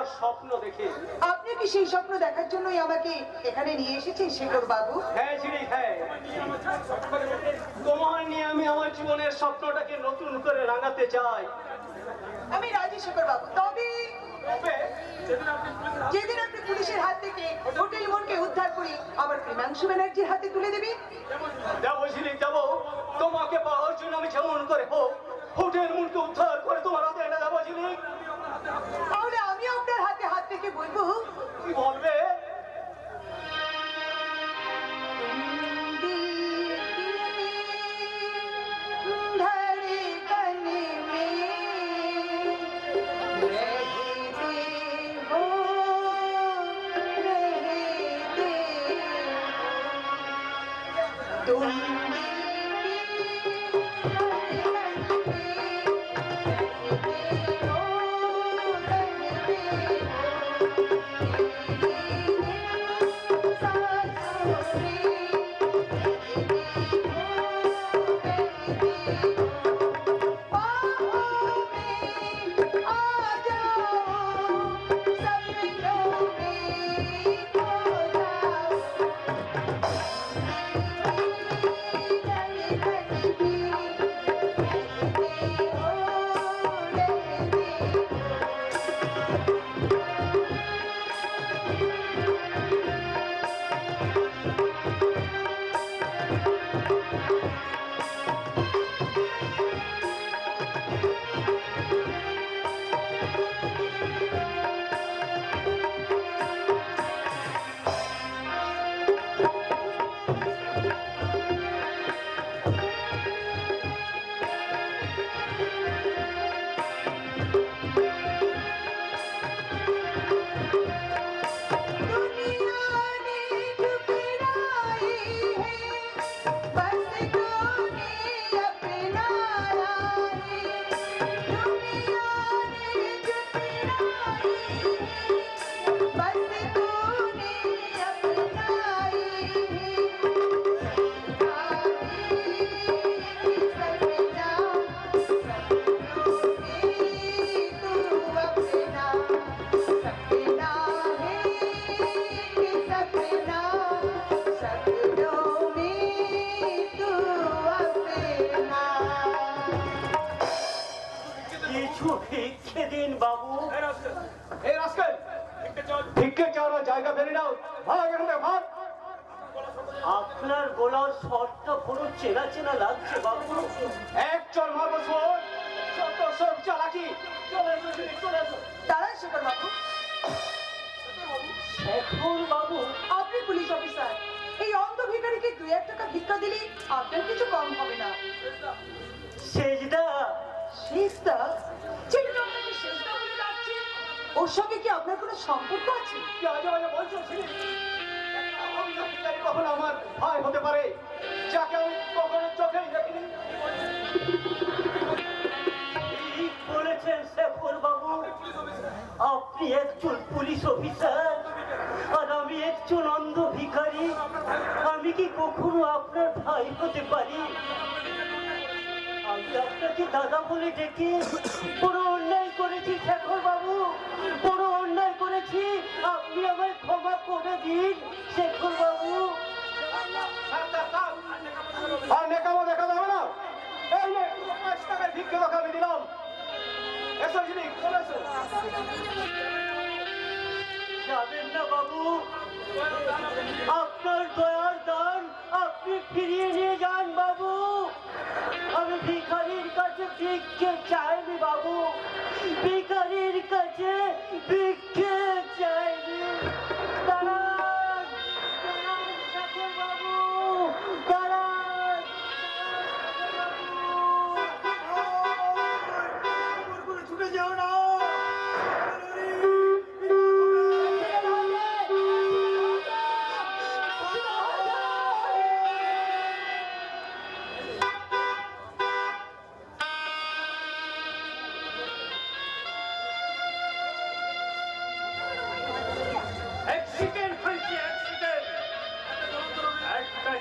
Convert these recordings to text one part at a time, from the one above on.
আমার স্বপ্ন দেখে। আপনি কি সেই স্বপ্ন দেখার জন্যই আমাকে এখানে নিয়ে এসেছেন শেখর বাবু? হ্যাঁ ঝিলিক, হ্যাঁ, তোমায় নিয়ে আমি আমার জীবনের স্বপ্নটাকে নতুন করে রাঙাতে চাই। আমি রাজি শেখর বাবু, তবে যেদিন আপনি পুলিশের হাত থেকে হোটেল মোড়কে উদ্ধার করে আমার প্রেমাংশু ব্যানার্জির হাতে তুলে দেবেন। যাবো ঝিলিক, যাবো। তোমাকে পাওয়ার জন্য আমি যেমন করে হোক হোটেল মোড়কে উদ্ধার করে তোমার হাতে এনে যাবো ঝিলিক। তাহলে আমি আপনার হাতে হাত থেকে বলবো, কি বলবে? জায়গা বেরিয়ে নাও, ভাগ এখানে ভাগ। আপনার গলার স্বরটা পুরো চেনা চেনা লাগছে বাবু। একজন মারবো শোন, যত সব চালাকি। চলে এসো, চলে এসো। দাঁড়ান শেখর বাবু। শেখর বাবু, আপনি পুলিশ অফিসার, এই অন্ধ ভিখারিকে 2-1 টাকা ভিক্ষা দিলে আপনার কিছু কম হবে না। সেজদা। সেজদা? যেটা আপনাকে সেজদা বলে ডাকছে, ওর সঙ্গে কি আপনার কোনো সম্পর্ক আছে? কি আজে বাজে বলছো ছিলি? কখন আমার ভাই হতে পারে, যাকে আমি কখনো চোখেই দেখিনি। ঠিক বলেছেন শেখর বাবু, আপনি একজন পুলিশ অফিসার আর আমি একজন অন্ধ ভিখারি। আমি কি কখনো আপনার ভাই হতে পারি? আমি আপনাকে দাদা বলে ডেকে বড় অন্যায় করেছি শেখর বাবু, বড় অন্যায় করেছি। আপনি আমায় ক্ষমা করে দিন শেখর বাবু। আর নেকামো দেখা যাবে না। এই নে 5 টাকার ভিক্ষা টাকা আমি দিলাম। এসো ছিলি, চলে এসো। যাবেন না বাবু, আপনার দয়ার দান আপনি ফিরিয়ে নিয়ে যান বাবু। আমি ভিখারির কাছে ভিক্ষে চাইনি বাবু, ভিখারির কাছে ভিক্ষে চাইনি। দাঁড়ান, দাঁড়ান শেখর বাবু, দাঁড়ান। ছুটে যাও না।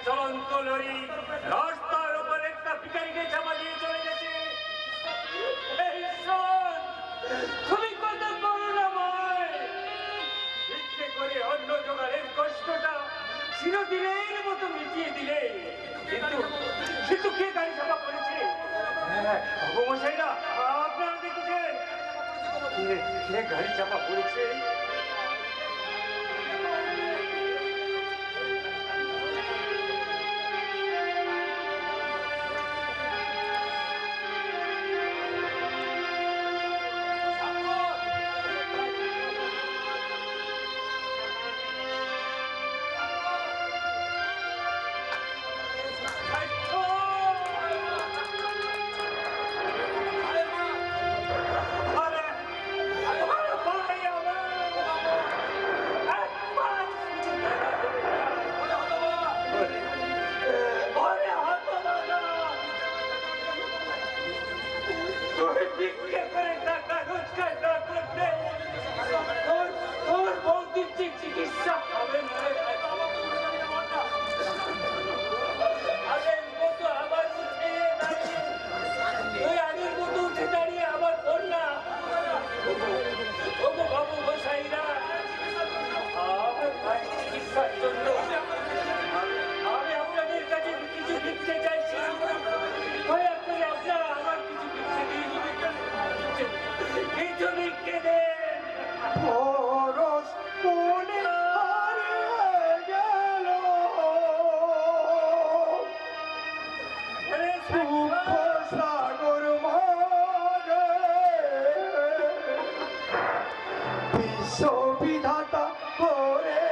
চলন্ত লরি রাস্তার উপর একটা ভিখারিকে চাপা দিয়ে চলে গেছে। এই শোন, তুমি কত করুণাময়, চিরদিনের মতো মিটিয়ে দিলে। কিন্তু কিন্তু কে গাড়ি চাপা করেছে? ভগমশাইরা আপনারা দেখেছেন কে গাড়ি চাপা করেছে? চিকিৎসা হবে আগের মতো আবার উঠে দাঁড়িয়ে ওই আগের মতো উঠে দাঁড়িয়ে আবার বললা ওগো বাবু গোসাইরা আমার ভাই চিকিৎসার জন্য আমি আপনাদের কাছে কিছু লিখতে চাইছি। দয়া করে আপনারা আমার কিছু লিখতে দিন, কিছু লিখতে দেন। পরশ মনে হারিয়ে গেল, দুঃখ সাগর মাঝে বিশ্ববিধাতা করে